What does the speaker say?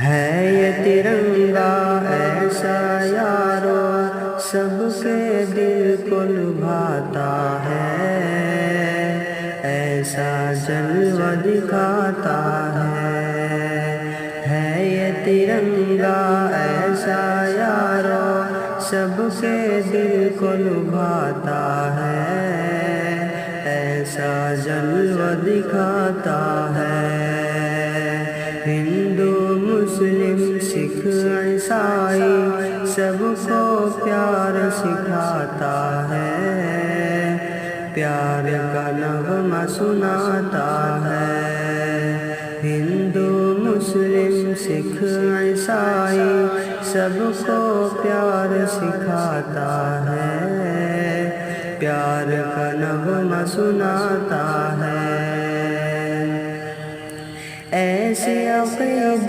ہے یہ ترنگا ایسا یارو سب کے دل کو لبھاتا ہے، ایسا جلوہ دکھاتا ہے یہ ترنگا ایسا یارو سب کے دل کو لبھاتا ہے، ایسا جلوہ دکھاتا ہے۔ ہندو مسلم سکھ عیسائی سب کو پیار سکھاتا ہے، پیار کا نغمہ سناتا ہے۔ ہندو مسلم سکھ عیسائی سب کو پیار سکھاتا ہے، پیار کا نغمہ سناتا ہے۔ ایسی عقیدت